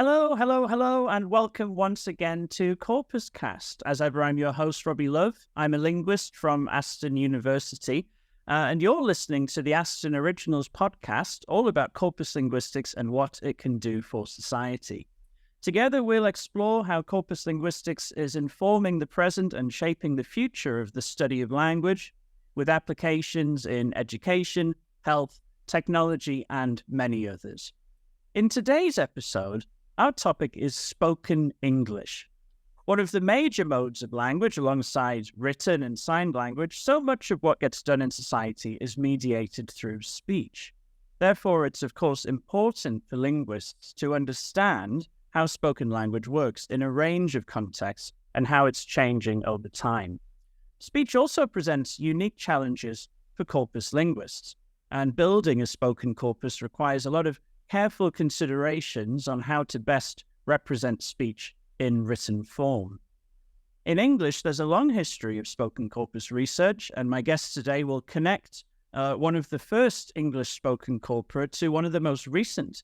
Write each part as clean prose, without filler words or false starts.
Hello, hello, hello, and welcome once again to CorpusCast. As ever, I'm your host, Robbie Love. I'm a linguist from Aston University, and you're listening to the Aston Originals podcast, all about corpus linguistics and what it can do for society. Together, we'll explore how corpus linguistics is informing the present and shaping the future of the study of language, with applications in education, health, technology, and many others. In today's episode, our topic is spoken English. One of the major modes of language alongside written and signed language, so much of what gets done in society is mediated through speech. Therefore, it's of course important for linguists to understand how spoken language works in a range of contexts and how it's changing over time. Speech also presents unique challenges for corpus linguists, and building a spoken corpus requires a lot of careful considerations on how to best represent speech in written form. In English, there's a long history of spoken corpus research, and my guest today will connect one of the first English spoken corpora to one of the most recent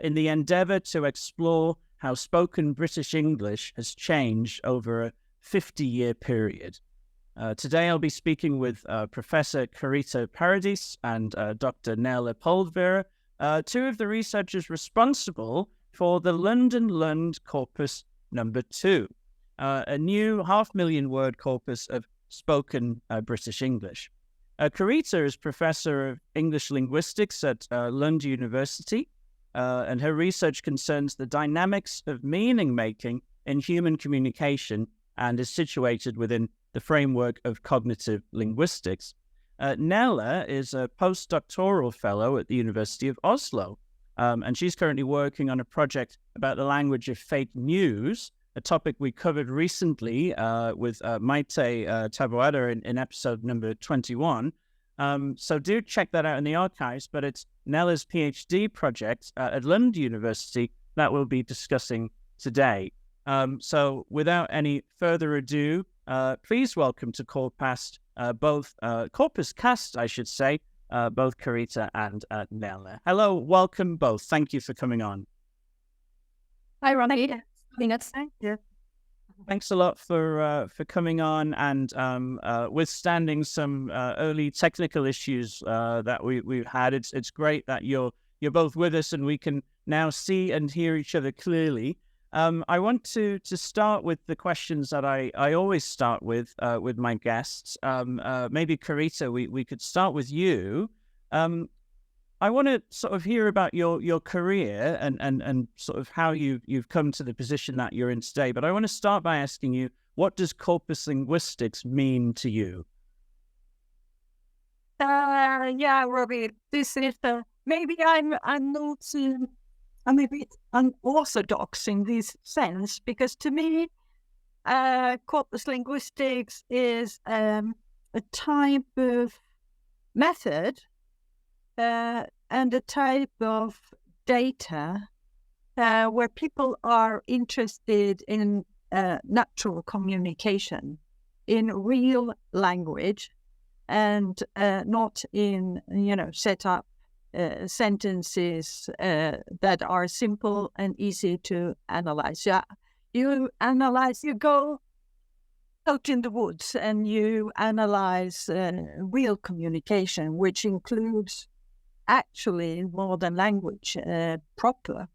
in the endeavour to explore how spoken British English has changed over a 50-year period. Today I'll be speaking with Professor Carita Paradis and Dr Nele Pöldvere, two of the researchers responsible for the London-Lund Corpus-2, a new 500,000 word corpus of spoken British English. Carita is Professor of English Linguistics at Lund University, and her research concerns the dynamics of meaning-making in human communication and is situated within the framework of cognitive linguistics. Nele is a postdoctoral fellow at the University of Oslo, and she's currently working on a project about the language of fake news, a topic we covered recently with Maite Taboada in episode number 21. So do check that out in the archives, but it's Nele's PhD project at Lund University that we'll be discussing today. So without any further ado, please welcome to CorpusCast, CorpusCast, I should say, both Carita and Nele. Hello, welcome both. Thank you for coming on. Hi, Ronnie. Thank you. Thanks a lot for coming on and withstanding some early technical issues that we've had. It's great that you're both with us and we can now see and hear each other clearly. I want to start with the questions that I always start with my guests. Maybe Carita, we could start with you. I want to sort of hear about your career and sort of how you've come to the position that you're in today. But I want to start by asking you, what does corpus linguistics mean to you? Yeah, Robbie, this is maybe I'm not. I'm a bit unorthodox in this sense, because to me, corpus linguistics is a type of method and a type of data where people are interested in natural communication, in real language, and not in, set up sentences that are simple and easy to analyze. Yeah, you go out in the woods and you analyze real communication, which includes actually modern language proper.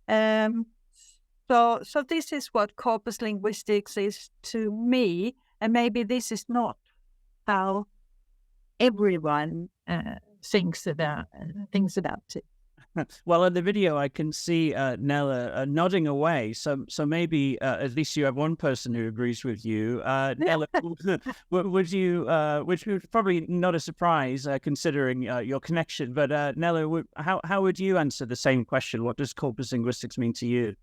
So this is what corpus linguistics is to me, and maybe this is not how everyone thinks about it. Well, in the video, I can see Nele nodding away. So maybe at least you have one person who agrees with you. Nele, which would probably not a surprise considering your connection. But Nele, how would you answer the same question? What does corpus linguistics mean to you?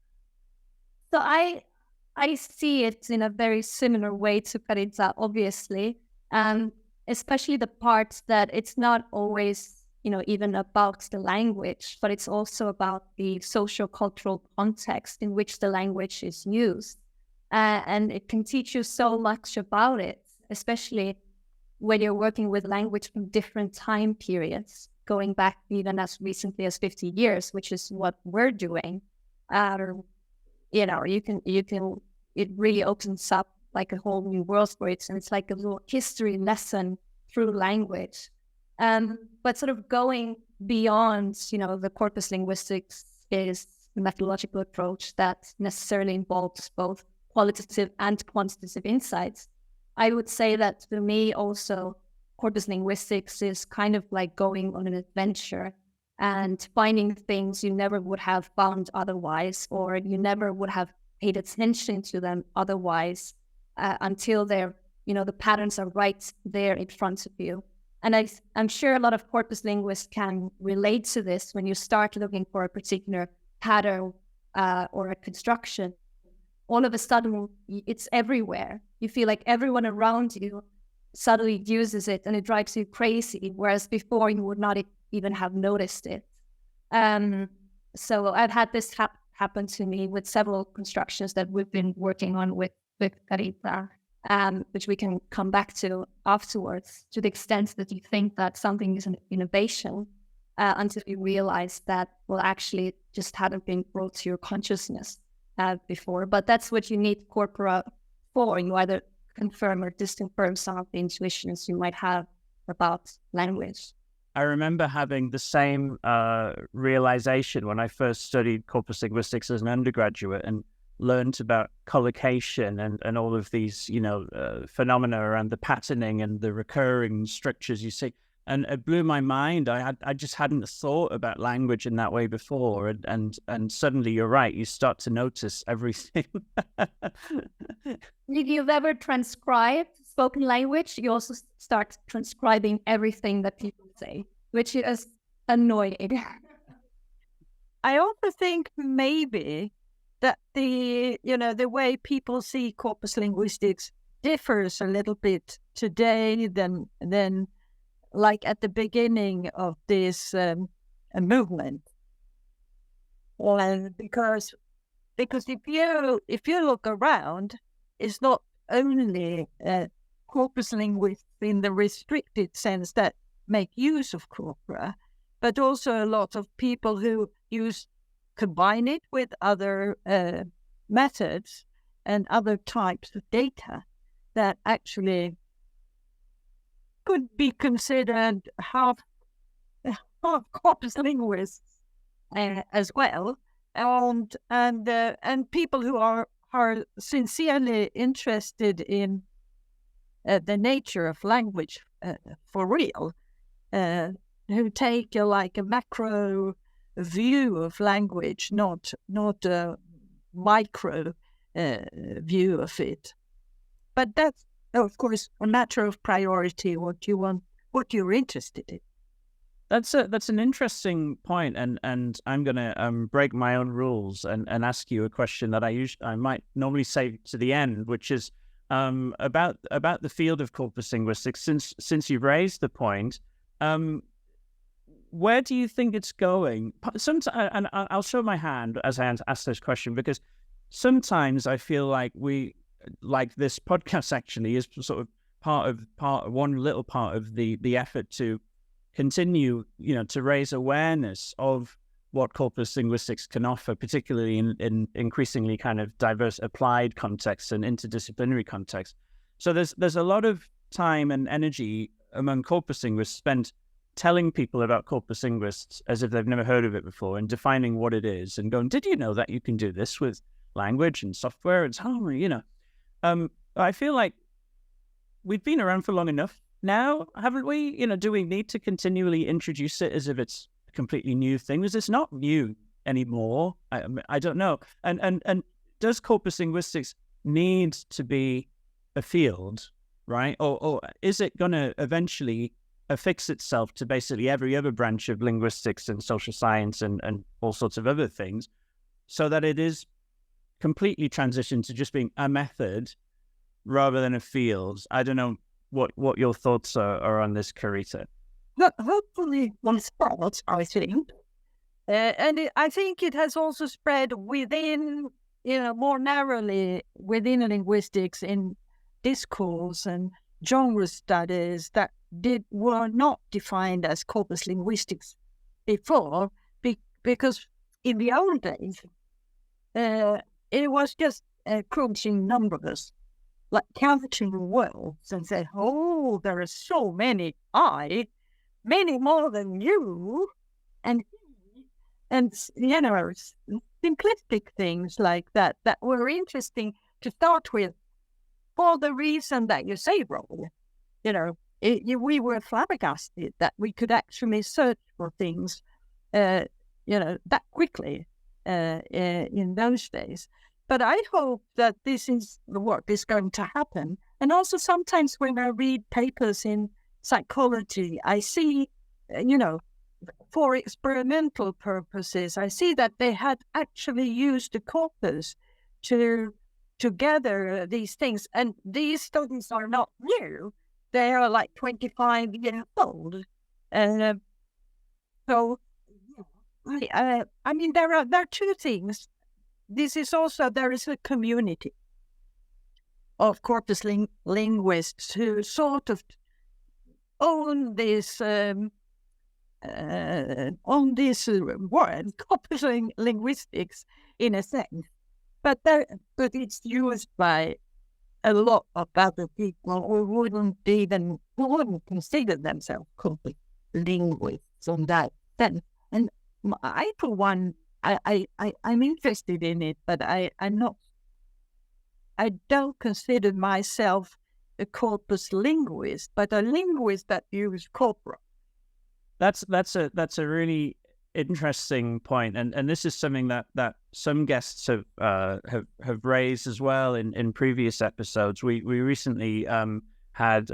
So I see it in a very similar way to Carita, obviously. Especially the parts that it's not always, even about the language, but it's also about the socio-cultural context in which the language is used. And it can teach you so much about it, especially when you're working with language from different time periods, going back even as recently as 50 years, which is what we're doing. It really opens up like a whole new world for it. And it's like a little history lesson through language. But sort of going beyond, the corpus linguistics is a methodological approach that necessarily involves both qualitative and quantitative insights. I would say that for me also, corpus linguistics is kind of like going on an adventure and finding things you never would have found otherwise, or you never would have paid attention to them otherwise until they're, the patterns are right there in front of you. And I'm sure a lot of corpus linguists can relate to this when you start looking for a particular pattern or a construction. All of a sudden, it's everywhere. You feel like everyone around you suddenly uses it and it drives you crazy, whereas before you would not even have noticed it. So I've had this happen to me with several constructions that we've been working on with Carita, which we can come back to afterwards, to the extent that you think that something is an innovation until you realize that, well, actually it just hadn't been brought to your consciousness before. But that's what you need corpora for. You either confirm or disconfirm some of the intuitions you might have about language. I remember having the same realization when I first studied corpus linguistics as an undergraduate and learned about collocation and all of these, phenomena around the patterning and the recurring structures you see. And it blew my mind. I just hadn't thought about language in that way before. And suddenly you're right, you start to notice everything. If you've ever transcribed spoken language, you also start transcribing everything that people say, which is annoying. I also think maybe that the way people see corpus linguistics differs a little bit today than like at the beginning of this movement. Well, because if you look around, it's not only corpus linguists in the restricted sense that make use of corpora, but also a lot of people who combine it with other methods and other types of data that actually could be considered half corpus linguists as well, and people who are sincerely interested in the nature of language for real, who take a macro view of language, not a micro view of it. But that's, of course, a matter of priority, what you want, what you're interested in. That's an interesting point, and I'm going to break my own rules and ask you a question that I might normally say to the end, which is about the field of corpus linguistics. Since you've raised the point, where do you think it's going? Sometimes, and I'll show my hand as I ask this question, because sometimes I feel like this podcast actually is sort of one little part of the effort to continue, to raise awareness of what corpus linguistics can offer, particularly in increasingly kind of diverse applied contexts and interdisciplinary contexts. So there's a lot of time and energy among corpus linguists spent telling people about corpus linguists as if they've never heard of it before, and defining what it is and going, did you know that you can do this with language and software? It's I feel like we've been around for long enough now, haven't we? Do we need to continually introduce it as if it's a completely new thing? Because it's not new anymore. I don't know. And does corpus linguistics need to be a field, right? Or is it going to eventually affix itself to basically every other branch of linguistics and social science and all sorts of other things, so that it is completely transitioned to just being a method rather than a field? I don't know what your thoughts are on this, Carita. Hopefully one starts, I think. I think it has also spread within, more narrowly within linguistics in discourse and genre studies that were not defined as corpus linguistics before, because in the old days, it was just crunching numbers, like counting words and say, oh, there are so many many more than you, and simplistic things like that were interesting to start with, for the reason that you say, Robbie. We were flabbergasted that we could actually search for things, that quickly in those days. But I hope that this is what is going to happen. And also sometimes when I read papers in psychology, I see, for experimental purposes, I see that they had actually used the corpus to gather these things. And these studies are not new. They are like 25 years old. So, there are two things. There is a community of corpus linguists who sort of own this word, corpus linguistics, in a sense. But it's used by a lot of other people who wouldn't consider themselves corpus linguists on that sense. And I, for one, I'm interested in it, but I'm not. I don't consider myself a corpus linguist, but a linguist that uses corpora. That's a really interesting point, and this is something that some guests have raised as well in previous episodes. We recently had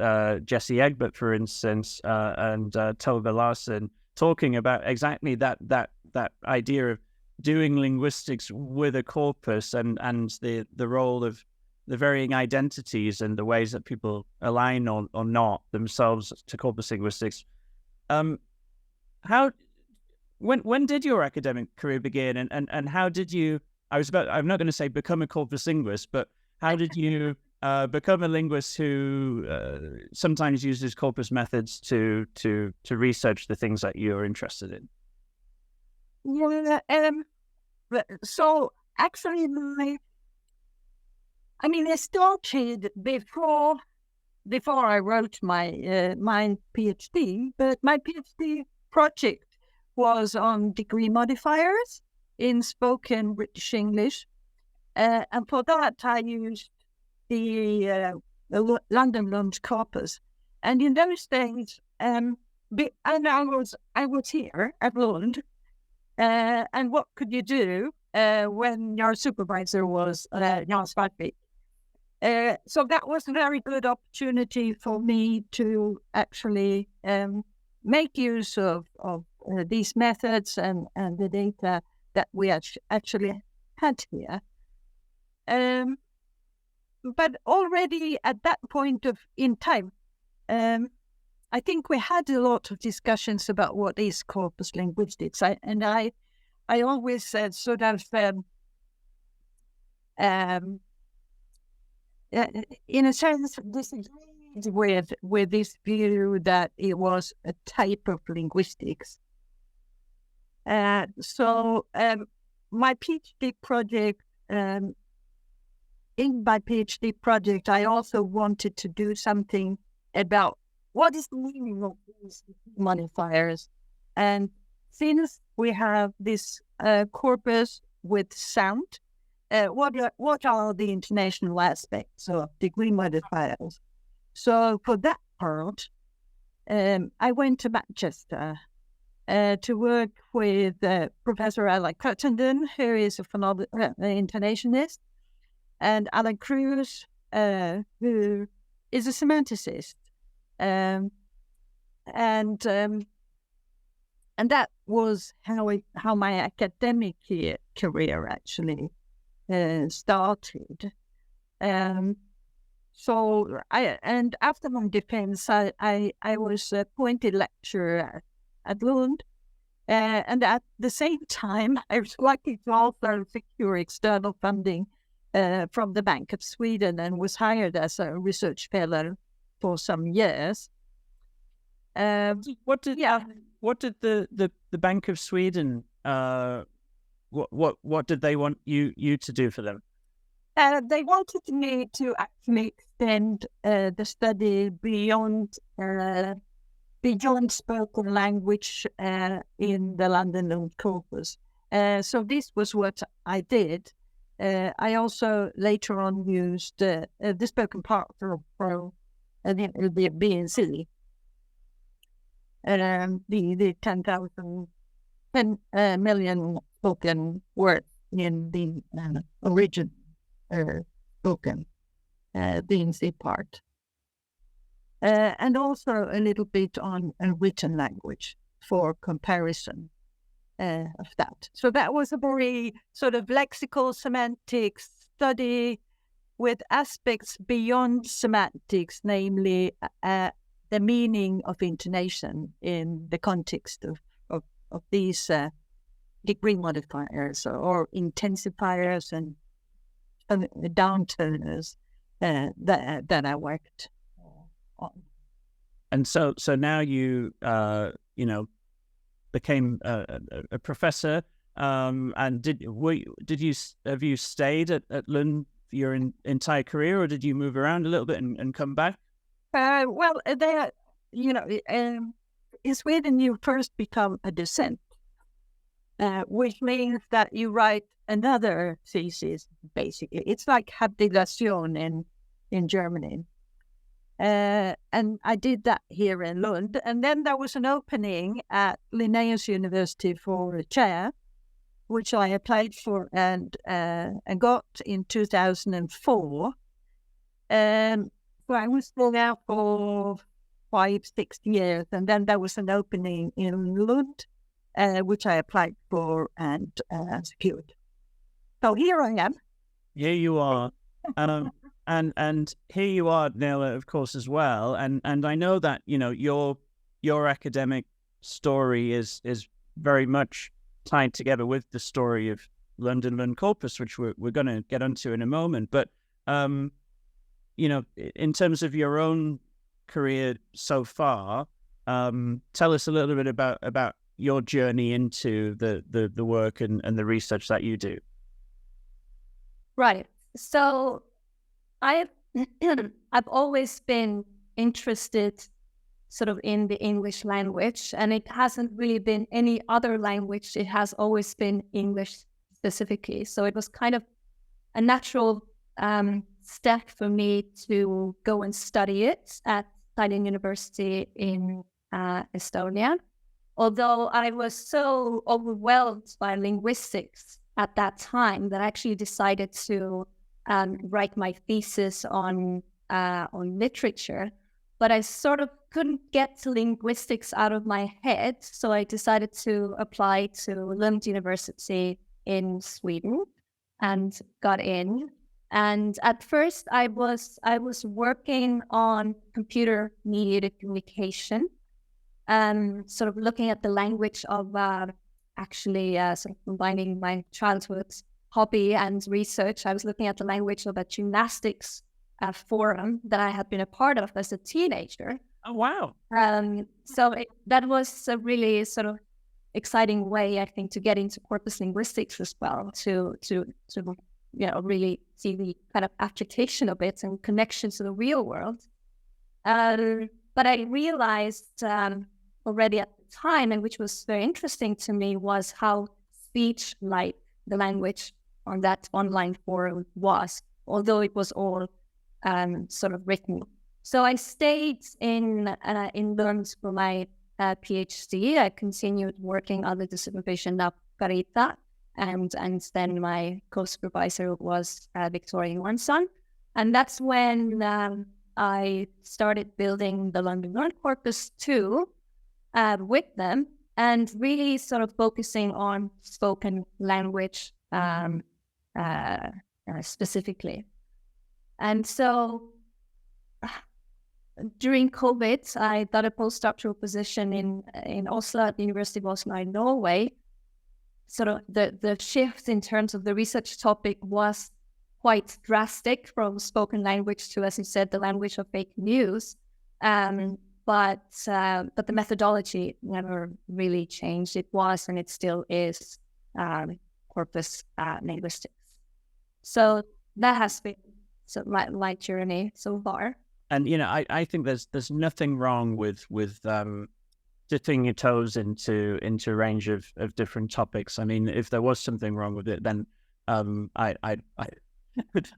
Jesse Egbert, for instance, and Tove Larsen talking about exactly that idea of doing linguistics with a corpus and the role of the varying identities and the ways that people align or not themselves to corpus linguistics. When did your academic career begin, and how did you? I'm not going to say become a corpus linguist, but how did you become a linguist who sometimes uses corpus methods to research the things that you're interested in? Yeah, so actually, I started before I wrote my PhD, but my PhD project was on degree modifiers in spoken British English, and for that I used the London-Lund Corpus, and in those days, and I was here at Lund. And what could you do when your supervisor was Jan Svartvik? So that was a very good opportunity for me to actually make use of these methods and the data that we actually had here. But already at that point in time, I think we had a lot of discussions about what is corpus linguistics. I always said sort of, in a sense, disagreed with this view that it was a type of linguistics. So my PhD project, in my PhD project, I also wanted to do something about what is the meaning of these modifiers? And since we have this corpus with sound, what are the international aspects of degree modifiers? So for that part, I went to Manchester to work with Professor Alan Crittenden, who is a phenomenal internationalist, and Alan Cruz, who is a semanticist. And that was how my academic career actually started. So after my defense, I was appointed lecturer at Lund, and at the same time, I was lucky to also secure external funding from the Bank of Sweden, and was hired as a research fellow for some years. What did the Bank of Sweden what did they want you to do for them? They wanted me to actually extend the study beyond spoken language in the London-Lund Corpus. So this was what I did. I also later on used the spoken part for the BNC, the 10 million spoken words in the original spoken BNC part. And also a little bit on a written language for comparison of that. So that was a very sort of lexical semantics study with aspects beyond semantics, namely the meaning of intonation in the context of these degree modifiers or intensifiers and downturners that I worked on. And so now you became a professor. And have you stayed at Lund your entire career, or did you move around a little bit and come back? Well, in Sweden you first become a docent, which means that you write another thesis. Basically, it's like habilitation in Germany. And I did that here in Lund. And then there was an opening at Lund University for a chair, which I applied for and got in 2004. So I was there for 5-6 years. And then there was an opening in Lund, which I applied for and secured. So here I am. Here you are. And here you are, Nele, of course, as well. And I know that, your academic story is very much tied together with the story of London-Lund Corpus, which we're going to get onto in a moment. But, in terms of your own career so far, tell us a little bit about your journey into the work and the research that you do. Right. So I've always been interested sort of in the English language, and it hasn't really been any other language. It has always been English specifically. So it was kind of a natural step for me to go and study it at Lund University in Estonia. Although I was so overwhelmed by linguistics at that time that I actually decided to write my thesis on literature, but I sort of couldn't get linguistics out of my head, so I decided to apply to Lund University in Sweden and got in. And at first, I was working on computer-mediated communication, sort of looking at the language of sort of combining my childhood hobby and research. I was looking at the language of a gymnastics forum that I had been a part of as a teenager. Oh, wow. So that was a really sort of exciting way, I think, to get into corpus linguistics as well, to really see the kind of application of it and connection to the real world. But I realized already at the time, and which was very interesting to me, was how speech-like the language on that online forum was, although it was all sort of written. So I stayed in Lund for my PhD. I continued working under the supervision of Carita, and then my co-supervisor was Victoria Johansson. And that's when I started building the London-Lund Corpus-2 with them, and really sort of focusing on spoken language specifically. And so during COVID, I got a postdoctoral position in Oslo at the University of Oslo in Norway. Sort of the shift in terms of the research topic was quite drastic, from spoken language to, as you said, the language of fake news. But the methodology never really changed. It was, and it still is, corpus linguistics. So that has been my journey so far. And I think there's nothing wrong with dipping your toes into a range of different topics. I mean, if there was something wrong with it, then I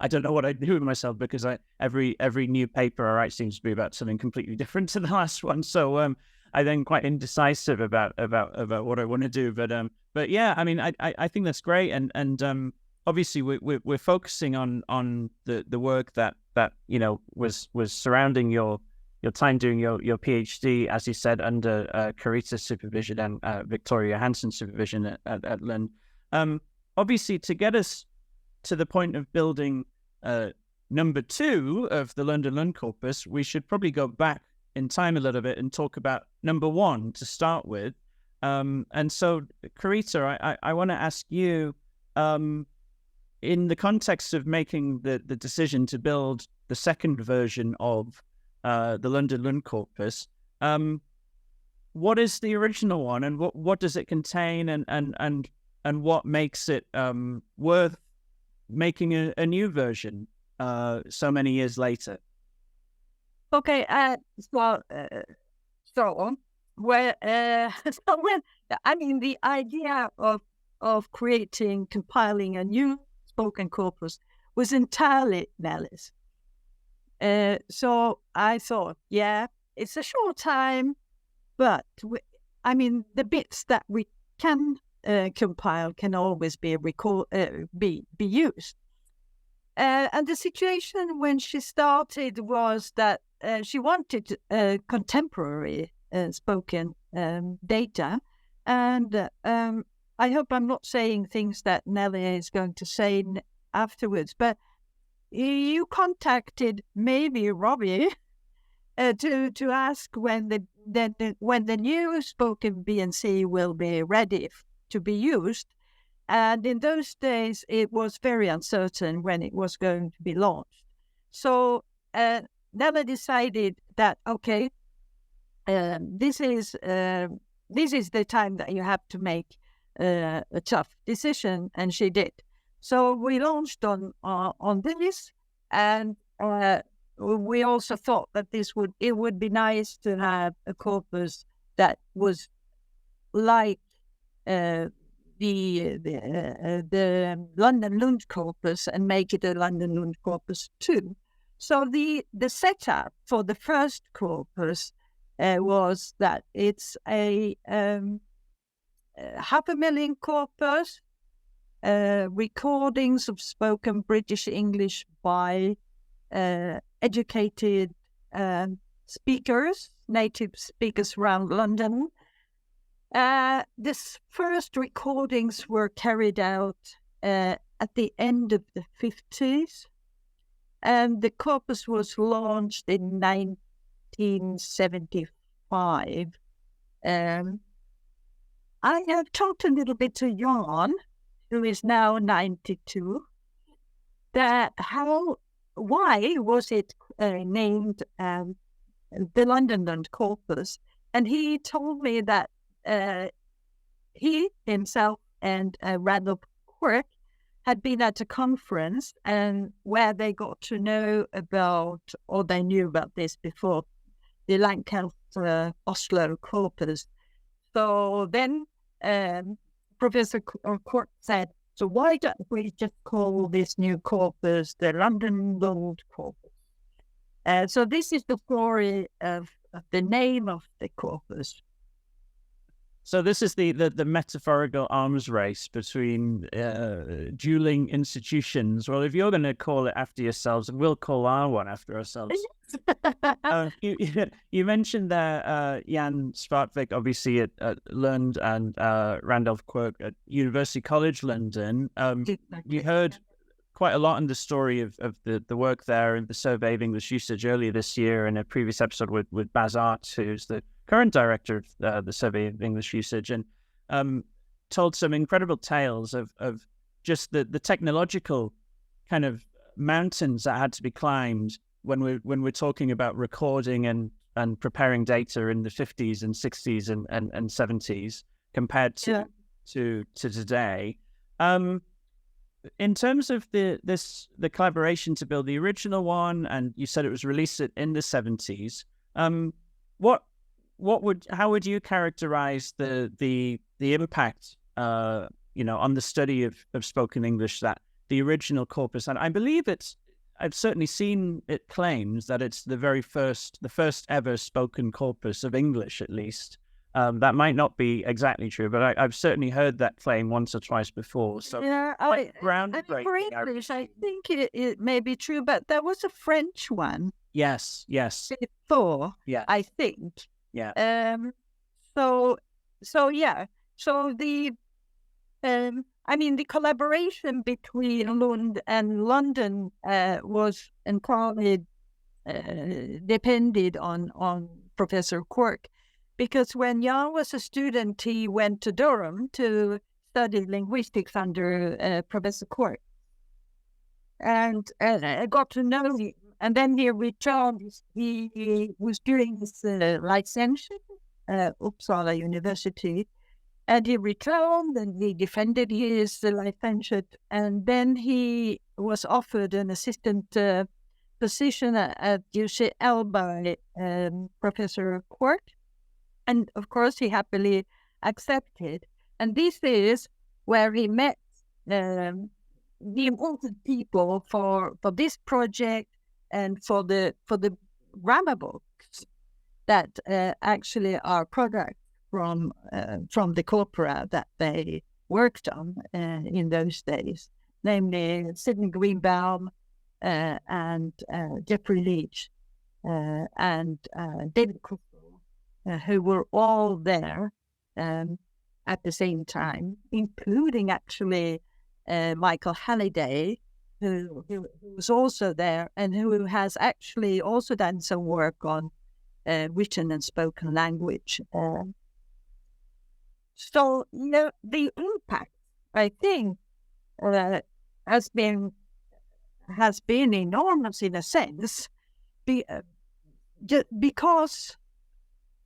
don't know what I'd do with myself, because every new paper I write seems to be about something completely different to the last one. So I then quite indecisive about what I want to do. But yeah, I mean, I think that's great, and obviously we're focusing on the work that was surrounding your time doing your PhD, as you said, under Carita's supervision and Victoria Hansen's supervision at Lund. Obviously, to get us to the point of building number 2 of the London-Lund Corpus, we should probably go back in time a little bit and talk about number 1 to start with. And so, Carita, I want to ask you, in the context of making the decision to build the second version of the London-Lund Corpus, what is the original one, and what does it contain, and what makes it worth making a new version so many years later? Okay, so when I mean, the idea of compiling a new spoken corpus was entirely Nele's. So I thought, yeah, it's a short time, but the bits that we can compile can always be used. And the situation when she started was that she wanted contemporary spoken data, and I hope I'm not saying things that Nele is going to say afterwards, but you contacted maybe Robbie to ask when the new spoken BNC will be ready to be used. And in those days, it was very uncertain when it was going to be launched. So Nele decided that, okay, this is the time that you have to make a tough decision, and she did. So we launched on this, and we also thought that it would be nice to have a corpus that was like the London-Lund Corpus, and make it a London-Lund Corpus-2. So the setup for the first corpus was that it's a 500,000 corpus, recordings of spoken British English by educated speakers, native speakers around London. This first recordings were carried out at the end of the 50s, and the corpus was launched in 1975. I have talked a little bit to Jan, who is now 92, that why was it named the London-Lund Corpus? And he told me that he himself and Randolph Quirk had been at a conference, and where they got to know about, or they knew about this before, the Lancaster Oslo Corpus. So then Professor Quirk said, so why don't we just call this new corpus the London-Lund Corpus? So this is the story of the name of the corpus. So this is the metaphorical arms race between dueling institutions. Well, if you're going to call it after yourselves, we'll call our one after ourselves. You mentioned there Jan Svartvik, obviously at Lund, and Randolph Quirk at University College London. You heard quite a lot in the story of the work there and the survey of English usage earlier this year in a previous episode with Baz Art, who's the current director of the survey of English usage, and told some incredible tales of just the technological kind of mountains that had to be climbed when we're talking about recording and preparing data in the 50s and 60s and 70s compared to today. In terms of the collaboration to build the original one, and you said it was released in the 70s. How would you characterize the impact on the study of spoken English that the original corpus, and I believe I've certainly seen it claims that it's the first ever spoken corpus of English, at least. That might not be exactly true, but I've certainly heard that claim once or twice before. So yeah, groundbreaking. for English, I think it may be true, but there was a French one. Yes. Before, yeah, I think. Yeah. So yeah. So the the collaboration between Lund and London was entirely depended on Professor Quirk. Because when Jan was a student, he went to Durham to study linguistics under Professor Quirk. And I got to know him. And then he returned. He was doing his licentiate at Uppsala University. And he returned and he defended his licentiate. And then he was offered an assistant position at UCL by Professor Quirk. And of course, he happily accepted. And this is where he met the important people for this project and for the grammar books that actually are products from the corpora that they worked on in those days, namely Sidney Greenbaum and Jeffrey Leach and David Cook. Who were all there at the same time, including actually Michael Halliday, who was also there and who has actually also done some work on written and spoken language. So, the impact, I think, has been enormous in a sense, because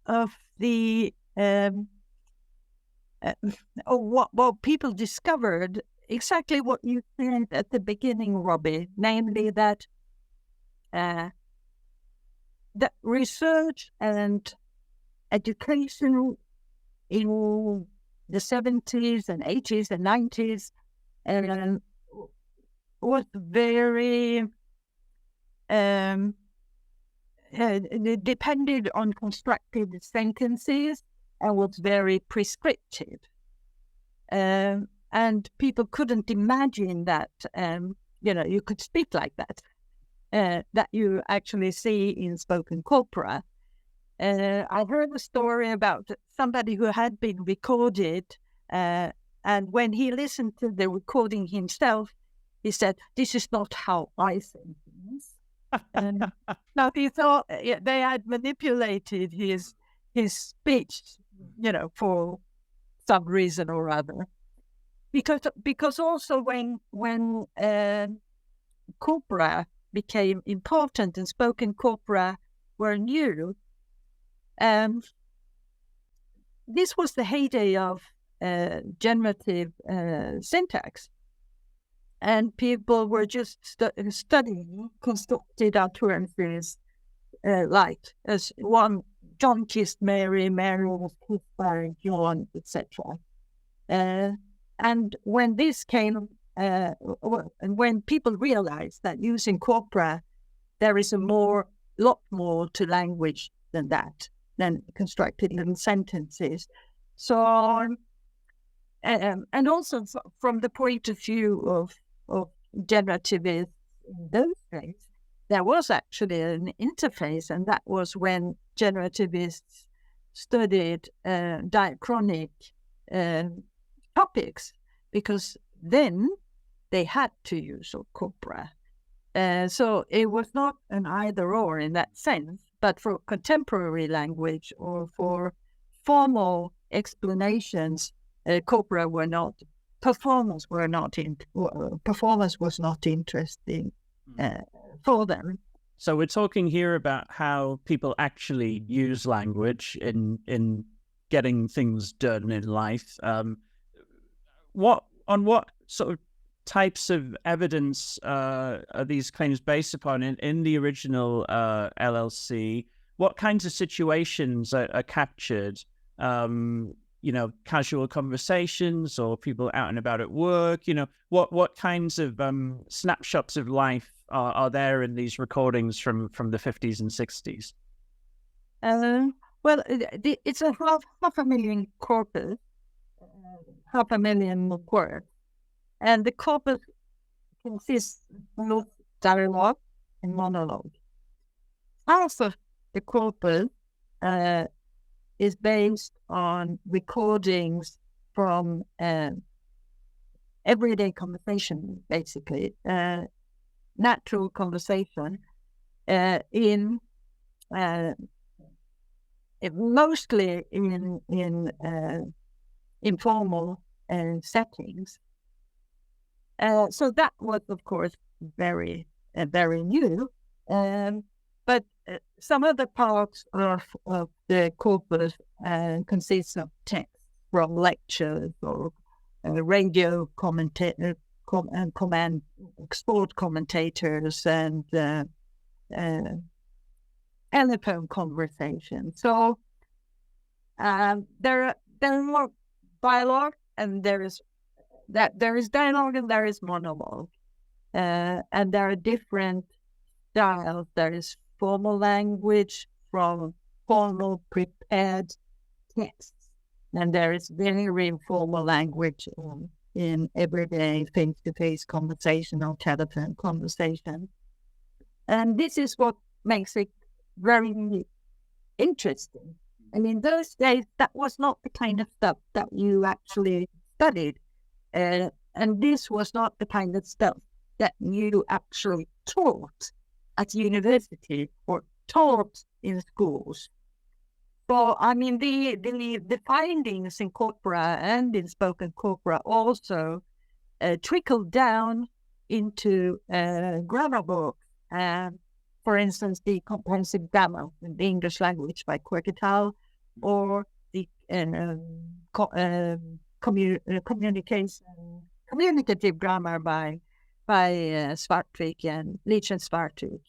of the what people discovered, exactly what you said at the beginning, Robbie, namely that that research and education in the 70s and 80s and 90s was very it depended on constructed sentences and was very prescriptive. And people couldn't imagine that, you could speak like that, that you actually see in spoken corpora. I heard a story about somebody who had been recorded, and when he listened to the recording himself, he said, "This is not how I say things." Now he thought they had manipulated his speech, for some reason or other. Because also when corpora became important and spoken corpora were new, this was the heyday of generative syntax. And people were just studying constructed utterances like as one, John kissed Mary, Mary was kissed by John, etc. And when this came, and when people realized that using corpora, there is lot more to language than that, than constructed little sentences. So, and also from the point of view of generativists in those days, there was actually an interface, and that was when generativists studied diachronic topics, because then they had to use corpora. So it was not an either or in that sense, but for contemporary language or for formal explanations, corpora were not. Performance was not interesting for them. So we're talking here about how people actually use language in getting things done in life. On what sort of types of evidence are these claims based upon in the original LLC? What kinds of situations are captured? Casual conversations or people out and about at work? What kinds of snapshots of life are there in these recordings from the 50s and 60s? Well, it's a half a million corpus, 500,000 words, and the corpus consists of dialogue and monologue. Half of the corpus is based on recordings from everyday conversation, basically, natural conversation in mostly in informal settings. So that was, of course, very new. But some of the parts of the corpus consists of text from lectures or radio sport commentators and telephone conversations. So there are more dialogue, and there is dialogue and there is monologue, and there are different styles. There is formal language from formal prepared texts, and there is very informal language in everyday face-to-face conversation or telephone conversation. And this is what makes it very interesting. I mean, those days, that was not the kind of stuff that you actually studied. And this was not the kind of stuff that you actually taught at university or taught in schools. So, I mean, the findings in corpora and in spoken corpora also trickled down into grammar books. For instance, the Comprehensive Grammar in the English Language by Carita, or the communicative grammar by Svartvik and Leach and Svartvik.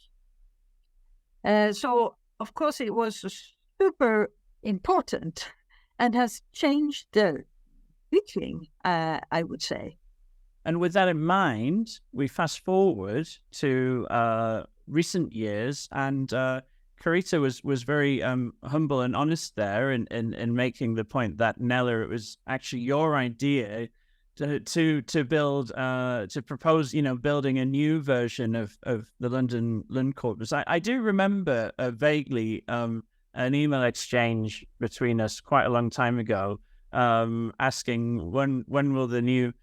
So, of course, it was super important and has changed the teaching, I would say. And with that in mind, we fast forward to recent years, and Carita was very humble and honest there in making the point that, Nele, it was actually your idea to build to propose building a new version of the London-Lund Corpus. I do remember vaguely an email exchange between us quite a long time ago, asking when will the new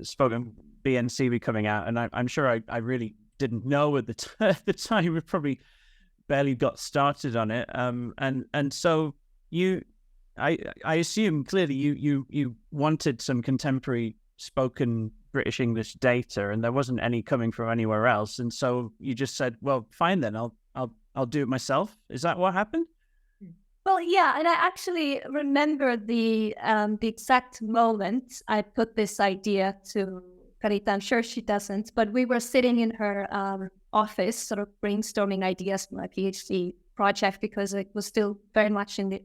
spoken BNC be coming out, and I'm sure I really didn't know at the time. We probably barely got started on it, and so I assume clearly you wanted some contemporary spoken British English data, and there wasn't any coming from anywhere else, and so you just said, well, fine then, I'll do it myself. Is that what happened? Well, yeah, and I actually remember the exact moment I put this idea to Carita. I'm sure she doesn't, but we were sitting in her office, sort of brainstorming ideas for my PhD project, because it was still very much in the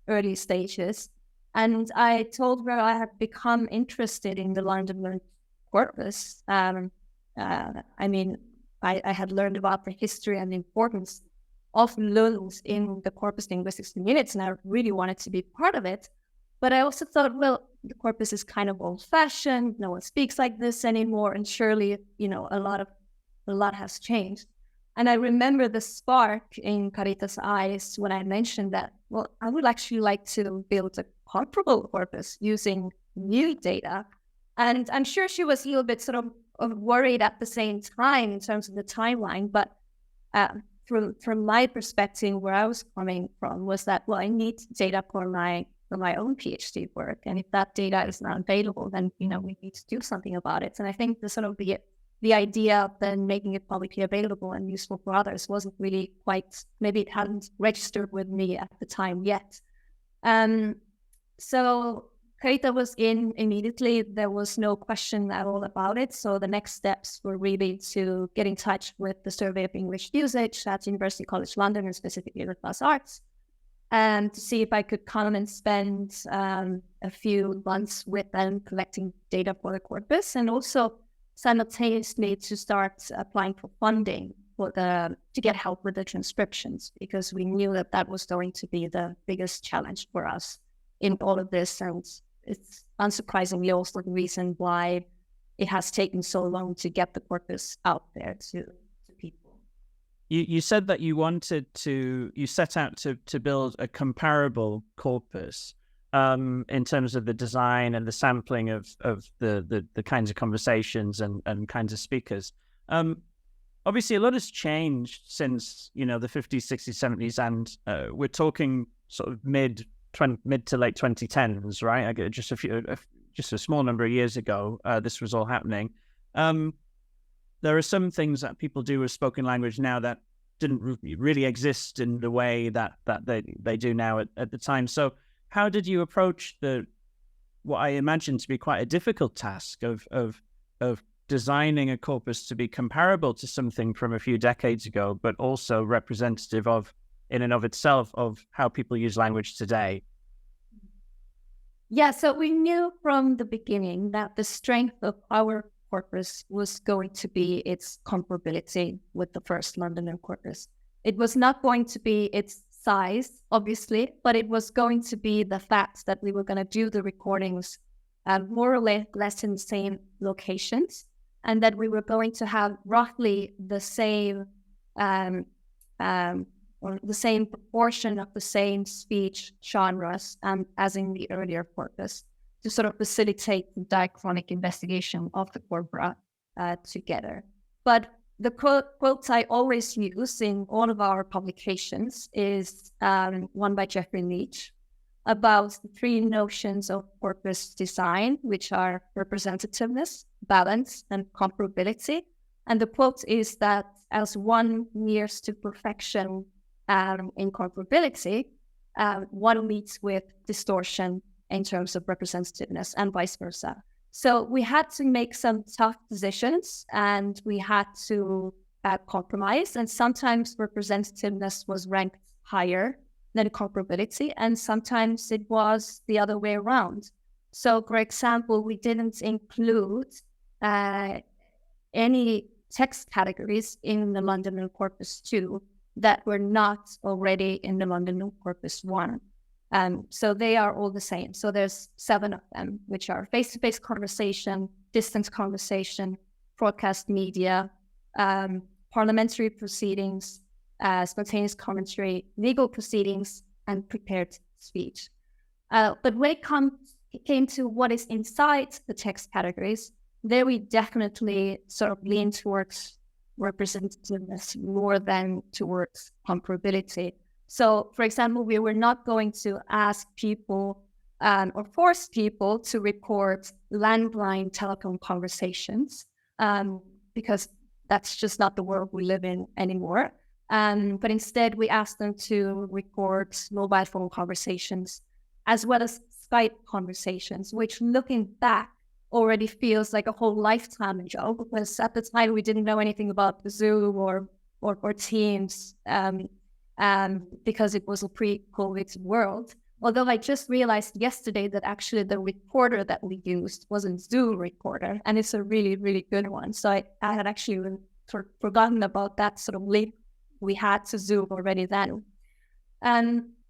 early stages. And I told her I had become interested in the London-Lund corpus. I mean, I had learned about the history and the importance of Lund in the corpus linguistics community, and I really wanted to be part of it. But I also thought, well, the corpus is kind of old-fashioned. No one speaks like this anymore, and surely, a lot has changed. And I remember the spark in Carita's eyes when I mentioned that, well, I would actually like to build a comparable corpus using new data. And I'm sure she was a little bit sort of worried at the same time in terms of the timeline. But from my perspective, where I was coming from was that, well, I need data for my own PhD work. And if that data is not available, then, we need to do something about it. And I think the idea of then making it publicly available and useful for others wasn't really quite, maybe it hadn't registered with me at the time yet. So Carita was in immediately. There was no question at all about it. So the next steps were really to get in touch with the Survey of English Usage at University College London, and specifically the Class Arts, and to see if I could come and spend a few months with them collecting data for the corpus, and also simultaneously to start applying for funding to get help with the transcriptions, because we knew that that was going to be the biggest challenge for us in all of this. And it's unsurprisingly also the reason why it has taken so long to get the corpus out there to people. You said that you set out to build a comparable corpus in terms of the design and the sampling of the kinds of conversations and kinds of speakers. Obviously, a lot has changed since, the 50s, 60s, 70s, and we're talking sort of mid to late 2010s, right? Just a small number of years ago, this was all happening. There are some things that people do with spoken language now that didn't really exist in the way that they do now at the time. So how did you approach what I imagine to be quite a difficult task of designing a corpus to be comparable to something from a few decades ago, but also representative of, in and of itself, of how people use language today? Yeah, so we knew from the beginning that the strength of our corpus was going to be its comparability with the first London-Lund corpus. It was not going to be its size, obviously, but it was going to be the fact that we were going to do the recordings more or less in the same locations, and that we were going to have roughly the same or the same proportion of the same speech genres as in the earlier corpus, to sort of facilitate the diachronic investigation of the corpora together. But the quotes I always use in all of our publications is one by Jeffrey Leach about the three notions of corpus design, which are representativeness, balance, and comparability. And the quote is that as one nears to perfection in comparability, one meets with distortion in terms of representativeness, and vice versa. So we had to make some tough decisions, and we had to compromise. And sometimes representativeness was ranked higher than comparability, and sometimes it was the other way around. So, for example, we didn't include any text categories in the London-Lund Corpus-2 that were not already in the London-Lund Corpus-1. So they are all the same. So there's 7 of them, which are face-to-face conversation, distance conversation, broadcast media, parliamentary proceedings, spontaneous commentary, legal proceedings, and prepared speech. But when it came to what is inside the text categories, there we definitely sort of lean towards representativeness more than towards comparability. So, for example, we were not going to ask people or force people to record landline telephone conversations because that's just not the world we live in anymore. But instead, we asked them to record mobile phone conversations as well as Skype conversations, which, looking back, already feels like a whole lifetime ago, because at the time we didn't know anything about Zoom or Teams because it was a pre-COVID world. Although I just realized yesterday that actually the recorder that we used was a Zoom recorder, and it's a really, really good one. So I had actually sort of forgotten about that sort of link we had to Zoom already then.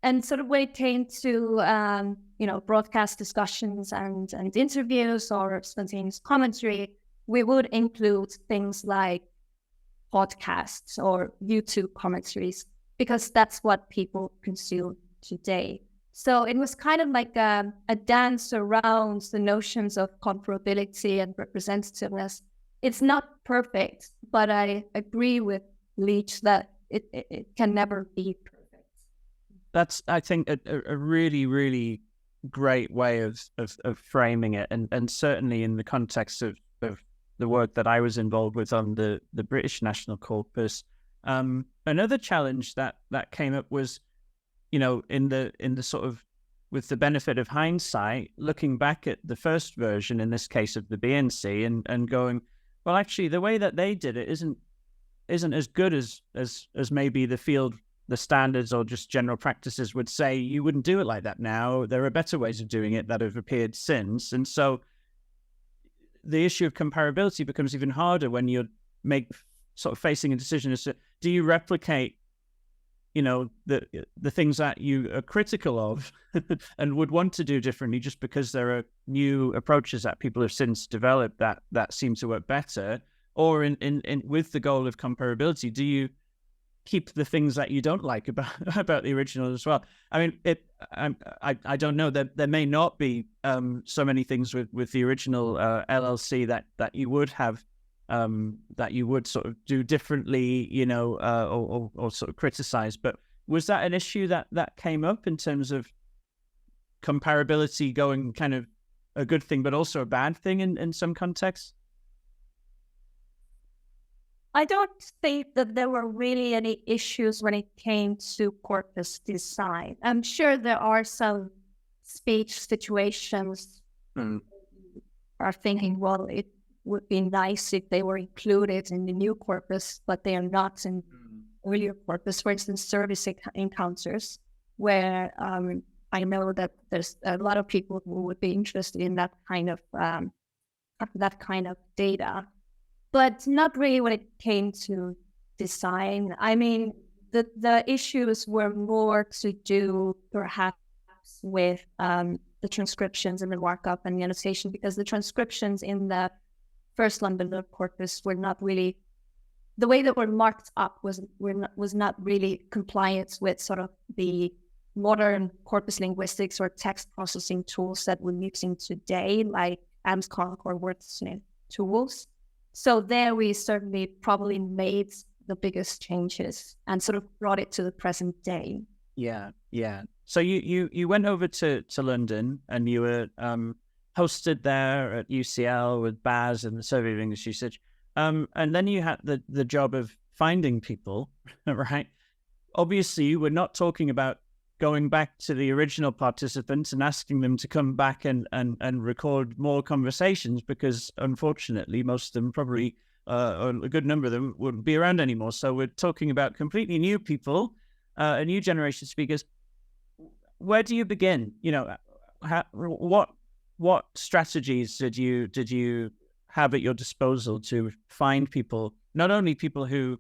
And sort of when it came to broadcast discussions and interviews or spontaneous commentary, we would include things like podcasts or YouTube commentaries, because that's what people consume today. So it was kind of like a dance around the notions of comparability and representativeness. It's not perfect, but I agree with Leach that it can never be perfect. That's, I think, a really, really great way of framing it, and certainly in the context of the work that I was involved with on the British National Corpus. Another challenge that came up was, in the sort of with the benefit of hindsight, looking back at the first version, in this case of the BNC, and going, well, actually, the way that they did it isn't as good as maybe the field, the standards, or just general practices would say. You wouldn't do it like that now. There are better ways of doing it that have appeared since. And so the issue of comparability becomes even harder when you're facing a decision as to, do you replicate, the things that you are critical of and would want to do differently just because there are new approaches that people have since developed that seem to work better? Or in with the goal of comparability, do you keep the things that you don't like about the original as well? I mean, I don't know, that there may not be so many things with the original LLC that you would have, that you would sort of do differently, or sort of criticize. But was that an issue that came up in terms of comparability going kind of a good thing, but also a bad thing in some contexts? I don't think that there were really any issues when it came to corpus design. I'm sure there are some speech situations are thinking, well, it would be nice if they were included in the new corpus, but they are not in earlier corpus. For instance, service encounters, where I know that there's a lot of people who would be interested in that kind of data. But not really when it came to design. I mean, the issues were more to do perhaps with the transcriptions and the markup and the annotation, because the transcriptions in the first London-Lund corpus were not really, the way that were marked up was not really compliant with sort of the modern corpus linguistics or text processing tools that we're using today, like AMSCONC or wordsmith tools. So there we certainly probably made the biggest changes and sort of brought it to the present day. Yeah. So you went over to London, and you were hosted there at UCL with Baz and the Survey of English Usage. And then you had the job of finding people, right? Obviously, we're not talking about going back to the original participants and asking them to come back and record more conversations, because unfortunately, most of them probably, or a good number of them, wouldn't be around anymore. So we're talking about completely new people, a new generation of speakers. Where do you begin? What strategies did you have at your disposal to find people, not only people who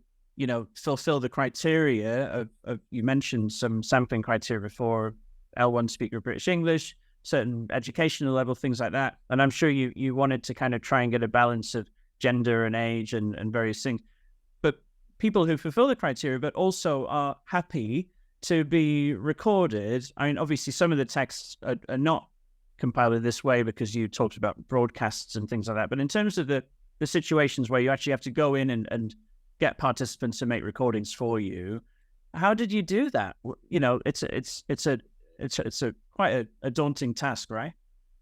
fulfill the criteria of you mentioned some sampling criteria for L1 speaker of British English, certain educational level, things like that. And I'm sure you wanted to kind of try and get a balance of gender and age and various things. But people who fulfill the criteria, but also are happy to be recorded. I mean, obviously, some of the texts are not compiled in this way because you talked about broadcasts and things like that. But in terms of the situations where you actually have to go in and get participants to make recordings for you, how did you do that? It's a quite a daunting task, right?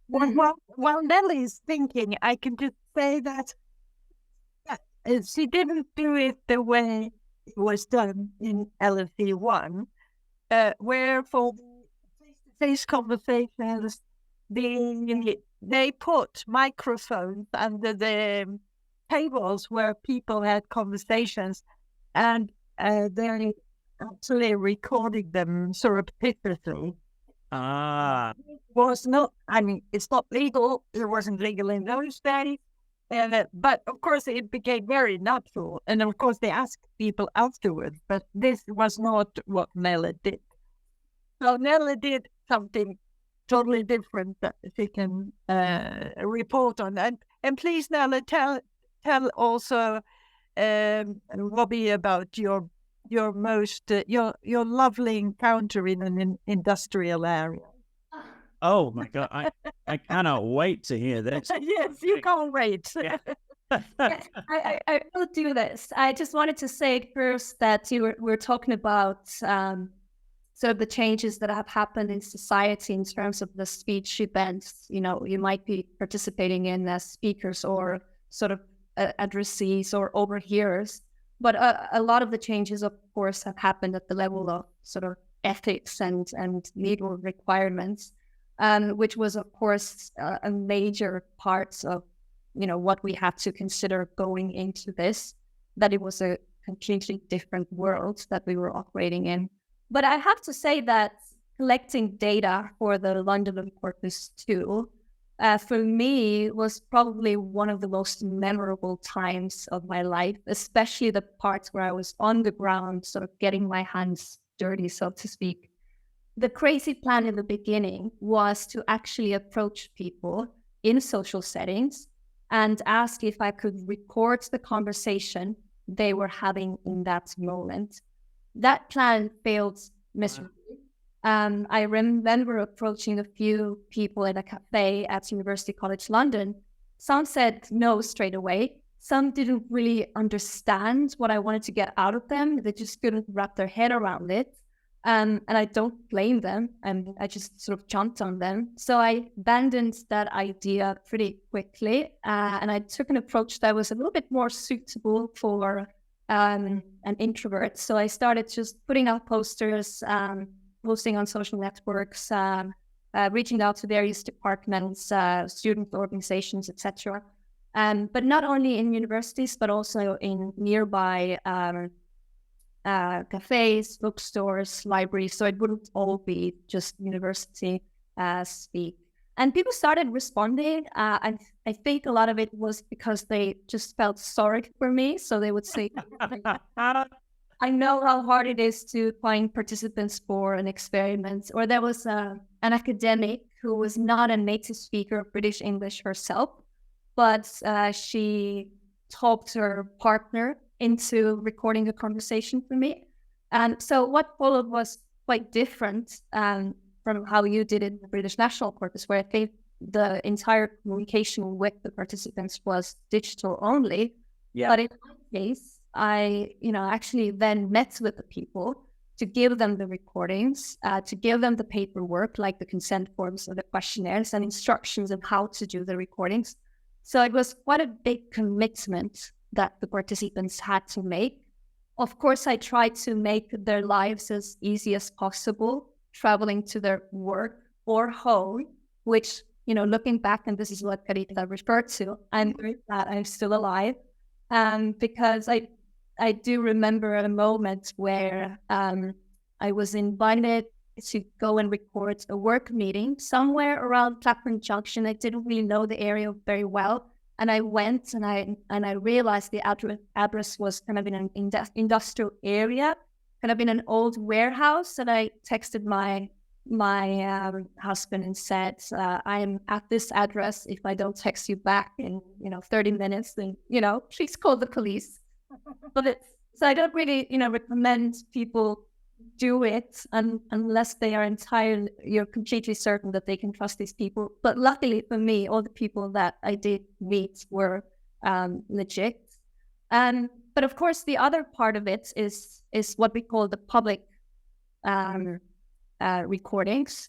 While Nele is thinking, I can just say that she didn't do it the way it was done in LFC 1, where for face-to-face conversations, they put microphones under the tables where people had conversations, and they're actually recording them surreptitiously. Was not, I mean, it's not legal. It wasn't legal in those days. But of course, it became very natural. And of course, they asked people afterwards. But this was not what Nele did. So Nele did something totally different that she can report on. And please, Nele, tell also Robbie about your lovely encounter in an industrial area. Oh my God, I cannot wait to hear this. Yes, you can't wait. Yeah. Yes, I will do this. I just wanted to say first that we're talking about sort of the changes that have happened in society in terms of the speech events, you might be participating in as speakers or sort of addressees or overhearers. But a lot of the changes, of course, have happened at the level of sort of ethics and legal requirements. which was, of course, a major part of, what we had to consider going into this, that it was a completely different world that we were operating in. But I have to say that collecting data for the London-Lund Corpus-2, for me, was probably one of the most memorable times of my life, especially the parts where I was on the ground, sort of getting my hands dirty, so to speak. The crazy plan in the beginning was to actually approach people in social settings and ask if I could record the conversation they were having in that moment. That plan failed miserably. I remember approaching a few people in a cafe at University College London. Some said no straight away. Some didn't really understand what I wanted to get out of them. They just couldn't wrap their head around it. And I don't blame them. And I just sort of jumped on them. So I abandoned that idea pretty quickly. And I took an approach that was a little bit more suitable for an introvert. So I started just putting out posters, posting on social networks, reaching out to various departments, student organizations, etc. But not only in universities, but also in nearby cafes, bookstores, libraries. So it wouldn't all be just university speak. And people started responding. I think a lot of it was because they just felt sorry for me. So they would say, I know how hard it is to find participants for an experiment. Or there was an academic who was not a native speaker of British English herself, but she talked her partner into recording a conversation for me. And so what followed was quite different from how you did it in the British National Corpus, where I think the entire communication with the participants was digital only. Yeah. But in my case, I, actually then met with the people to give them the recordings, to give them the paperwork, like the consent forms and the questionnaires and instructions on how to do the recordings. So it was quite a big commitment that the participants had to make. Of course, I tried to make their lives as easy as possible, traveling to their work or home, which, looking back, and this is what Carita referred to, I'm very glad I'm still alive. Because I do remember a moment where I was invited to go and record a work meeting somewhere around Clapham Junction. I didn't really know the area very well. And I went and I realized the address was kind of in an industrial area, kind of in an old warehouse. And I texted my husband and said, I'm at this address. If I don't text you back in 30 minutes, then please call the police. So I don't really recommend people do it unless they are you're completely certain that they can trust these people. But luckily for me, all the people that I did meet were legit. But of course, the other part of it is what we call the public recordings.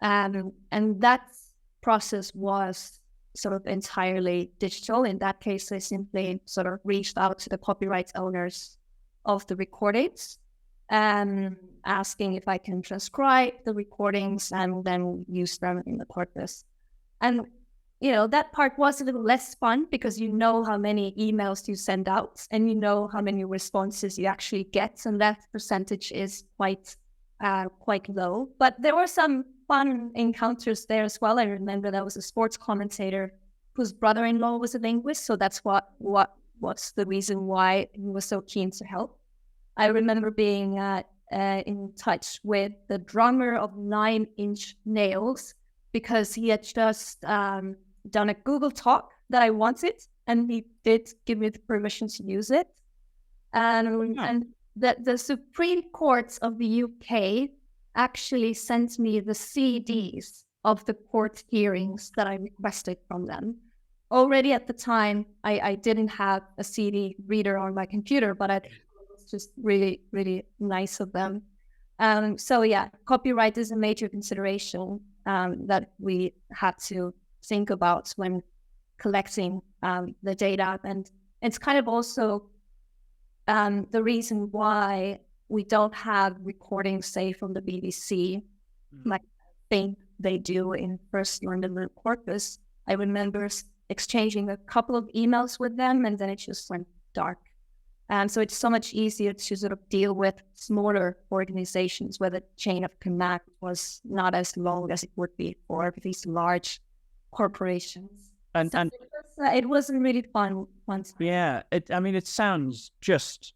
And that process was sort of entirely digital. In that case, I simply sort of reached out to the copyright owners of the recordings, asking if I can transcribe the recordings and then use them in the corpus. And, that part was a little less fun because you know how many emails you send out and you know how many responses you actually get. And that percentage is quite low. But there were some fun encounters there as well. I remember there was a sports commentator whose brother-in-law was a linguist. So that's what's the reason why he was so keen to help. I remember being in touch with the drummer of 9 Inch Nails because he had just done a Google Talk that I wanted, and he did give me the permission to use it. And the Supreme Court of the UK actually sent me the CDs of the court hearings that I requested from them. Already at the time, I didn't have a CD reader on my computer, but it was just really, really nice of them. So yeah, copyright is a major consideration that we had to think about when collecting the data. And it's kind of also the reason why we don't have recordings, say, from the BBC. Like, I think they do in first London-Lund Corpus, I remember exchanging a couple of emails with them, and then it just went dark. So it's so much easier to sort of deal with smaller organizations where the chain of command was not as long as it would be for these large corporations. And it was a really fun time. Yeah, it sounds just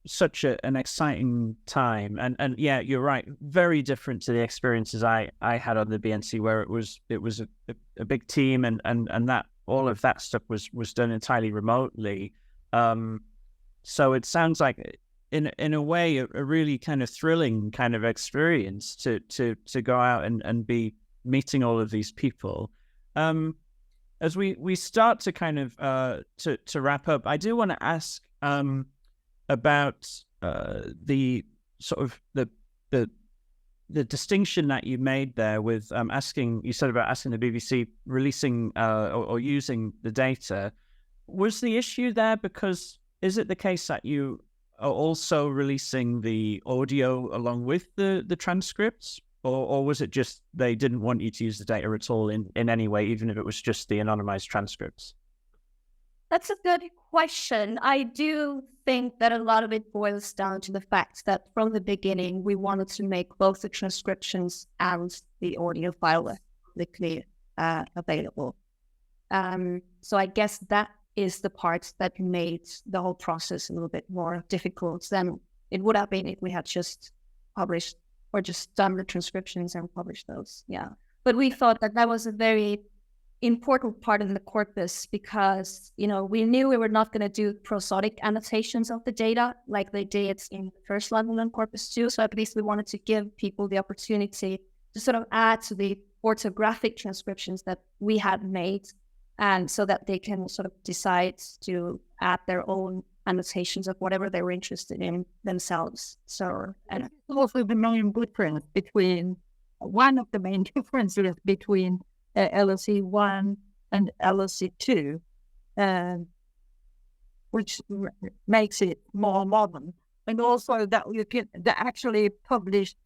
such an exciting time, and yeah, you're right, very different to the experiences I had on the BNC, where it was a big team, and that all of that stuff was done entirely remotely. So it sounds like in a way a really kind of thrilling kind of experience to go out and be meeting all of these people. As we start to kind of to wrap up, I do want to ask about the sort of the distinction that you made there with asking the BBC releasing or using the data. Was the issue there because is it the case that you are also releasing the audio along with the transcripts? Or was it just they didn't want you to use the data at all in any way, even if it was just the anonymized transcripts? That's a good question. I do think that a lot of it boils down to the fact that from the beginning, we wanted to make both the transcriptions and the audio file publicly available. So I guess that is the part that made the whole process a little bit more difficult than it would have been if we had just published or just done the transcriptions and published those. Yeah. But we thought that was a very important part of the corpus because, we knew we were not going to do prosodic annotations of the data like they did in the first London-Lund Corpus-2. So at least we wanted to give people the opportunity to sort of add to the orthographic transcriptions that we had made, and so that they can sort of decide to add their own annotations of whatever they were interested in themselves. So, and also the main difference between one of the main differences between LSE 1 and LSE 2, which makes it more modern, and also that the actually published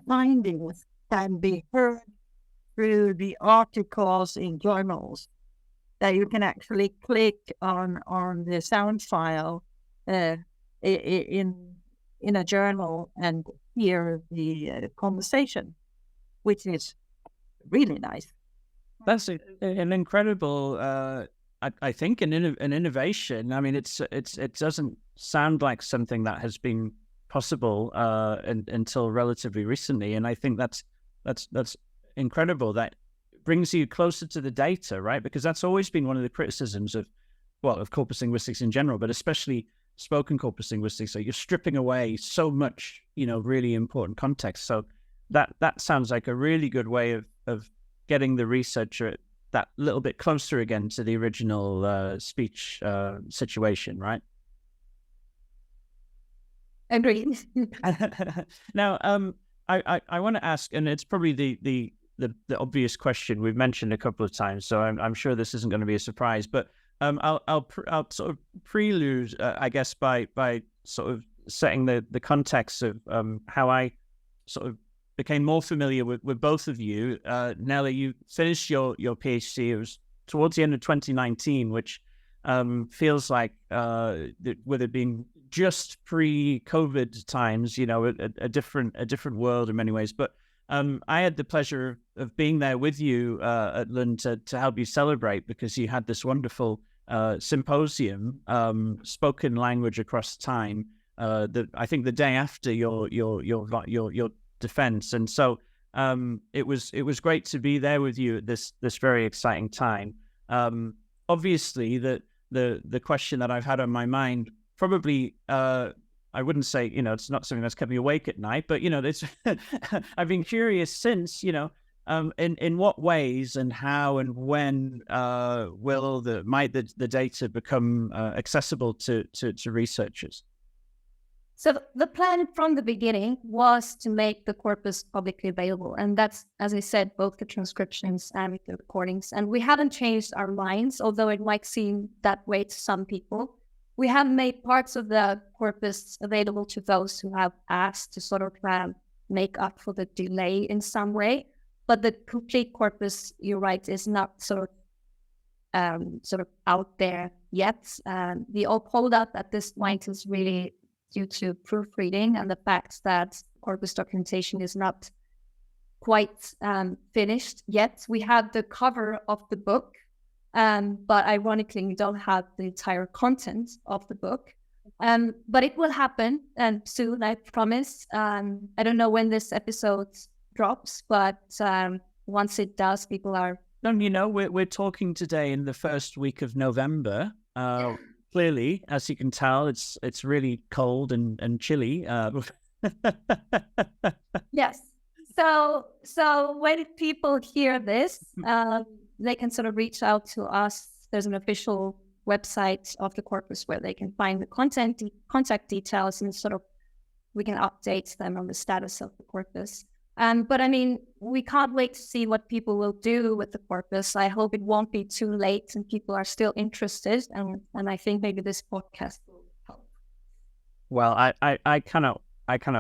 findings can be heard through the articles in journals. That you can actually click on the sound file in a journal and hear the conversation, which is really nice. That's an incredible, I think, an innovation. I mean, it doesn't sound like something that has been possible until relatively recently, and I think that's incredible. That brings you closer to the data, right? Because that's always been one of the criticisms of corpus linguistics in general, but especially spoken corpus linguistics. So you're stripping away so much, really important context. So that sounds like a really good way of getting the researcher that little bit closer again to the original speech situation, right? Agreed. Now, I want to ask, and it's probably the obvious question we've mentioned a couple of times, so I'm sure this isn't going to be a surprise. But I'll sort of prelude, I guess, by sort of setting the context of how I sort of became more familiar with both of you. Nele, you finished your PhD. It was towards the end of 2019, which feels like with it being just pre-COVID times, a different world in many ways. But I had the pleasure of being there with you at Lund to help you celebrate, because you had this wonderful symposium, spoken language across time. I think the day after your defense, and so it was great to be there with you at this very exciting time. Obviously, the question that I've had on my mind, probably I wouldn't say, it's not something that's kept me awake at night, but, it's, I've been curious since, in what ways and how and when will the data become accessible to researchers? So the plan from the beginning was to make the corpus publicly available. And that's, as I said, both the transcriptions and the recordings. And we haven't changed our minds, although it might seem that way to some people. We have made parts of the corpus available to those who have asked to sort of make up for the delay in some way. But the complete corpus, you're right, is not sort of out there yet. The all holdup at this point is really due to proofreading and the fact that corpus documentation is not quite finished yet. We have the cover of the book, but ironically, we don't have the entire content of the book. But it will happen soon, I promise. I don't know when this episode drops, but once it does, people are... We're talking today in the first week of November. Clearly, as you can tell, it's really cold and chilly. Yes. So when people hear this, they can sort of reach out to us. There's an official website of the corpus where they can find the contact details, and sort of we can update them on the status of the corpus. But I mean, we can't wait to see what people will do with the corpus. I hope it won't be too late and people are still interested. And I think maybe this podcast will help. Well, I cannot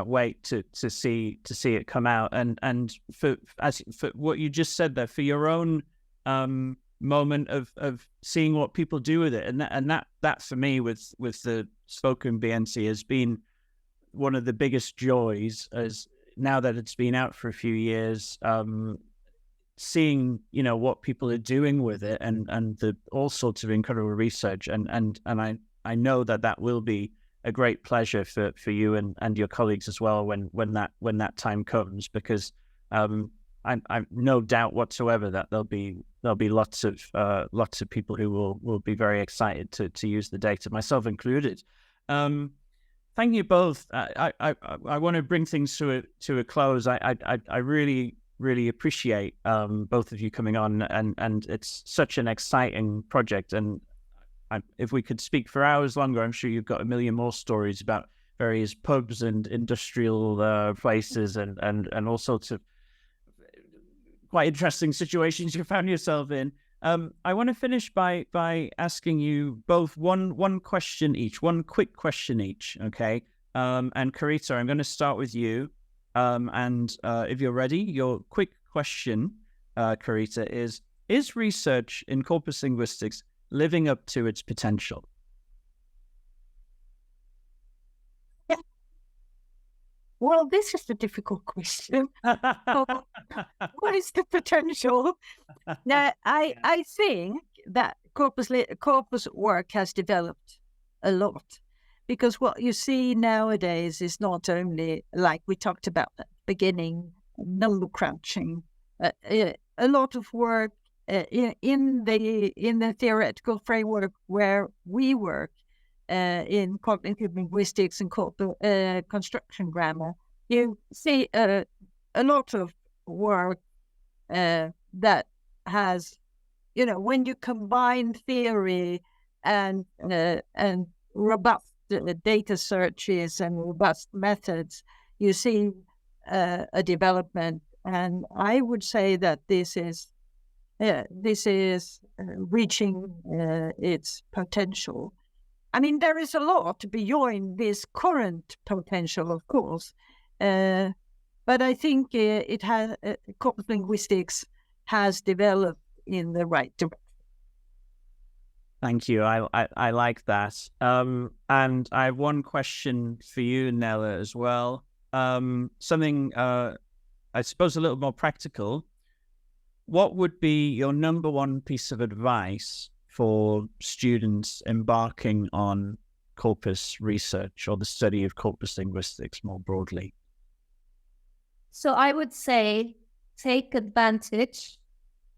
wait to see it come out. And for what you just said there, for your own moment of seeing what people do with it, and that for me with the spoken BNC has been one of the biggest joys, as now that it's been out for a few years, seeing what people are doing with it, and the all sorts of incredible research, and I know that will be a great pleasure for you and your colleagues as well when that time comes, because I'm no doubt whatsoever that there'll be lots of people who will be very excited to use the data, myself included. Thank you both. I want to bring things to a close. I really appreciate both of you coming on, and it's such an exciting project. And if we could speak for hours longer, I'm sure you've got a million more stories about various pubs and industrial places and all sorts of quite interesting situations you found yourself in. I want to finish by asking you both one question each, one quick question each, okay? And Carita, I'm going to start with you. And if you're ready, your quick question, Carita, is research in corpus linguistics living up to its potential? Yeah. Well, this is a difficult question. What is the potential? Now, I think that corpus work has developed a lot, because what you see nowadays is not only, like we talked about at the beginning, number crunching, a lot of work in the theoretical framework where we work in cognitive linguistics and construction grammar. You see a lot of work that has, when you combine theory and robust data searches and robust methods, you see a development. And I would say that this is reaching its potential. I mean, there is a lot beyond this current potential, of course, but I think corpus linguistics has developed in the right direction. Thank you. I like that. And I have one question for you, Nele, as well. Something, I suppose, a little more practical. What would be your number one piece of advice for students embarking on corpus research or the study of corpus linguistics more broadly? So I would say take advantage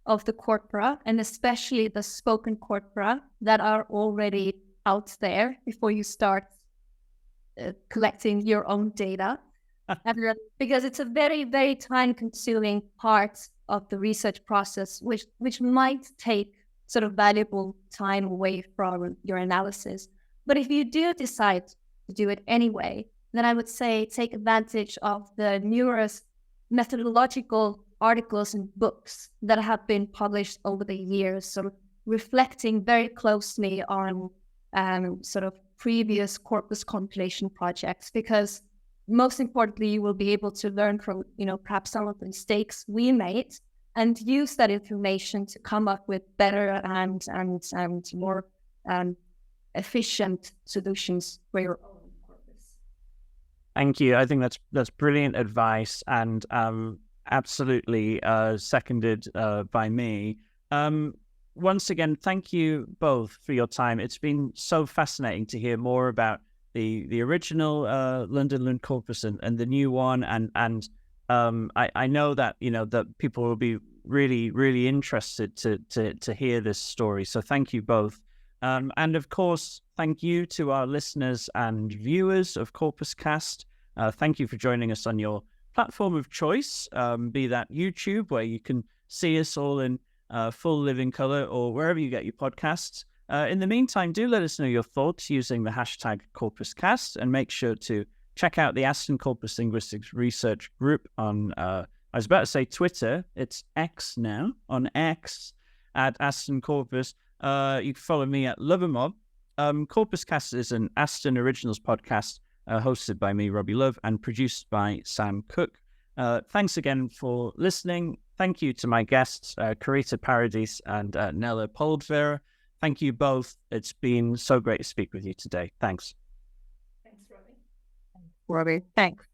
of the corpora, and especially the spoken corpora that are already out there before you start collecting your own data. Because it's a very, very time-consuming part of the research process, which might take sort of valuable time away from your analysis. But if you do decide to do it anyway, then I would say take advantage of the numerous methodological articles and books that have been published over the years, sort of reflecting very closely on sort of previous corpus compilation projects, because most importantly, you will be able to learn from, perhaps some of the mistakes we made and use that information to come up with better and more efficient solutions for your own corpus. Thank you. I think that's brilliant advice, and absolutely seconded by me. Once again, thank you both for your time. It's been so fascinating to hear more about the original London-Lund Corpus and the new one, and I know that that people will be really, really interested to hear this story. So thank you both, and of course, thank you to our listeners and viewers of CorpusCast. Thank you for joining us on your platform of choice, be that YouTube, where you can see us all in full living color, or wherever you get your podcasts. In the meantime, do let us know your thoughts using the hashtag CorpusCast, and make sure to check out the Aston Corpus Linguistics Research Group on, I was about to say Twitter, it's X now, on X, at Aston Corpus. You can follow me at Lovermob. CorpusCast is an Aston Originals podcast hosted by me, Robbie Love, and produced by Sam Cook. Thanks again for listening. Thank you to my guests, Carita Paradis and Nele Pöldvere. Thank you both. It's been so great to speak with you today. Thanks. Thanks, Robbie. Robbie, thanks.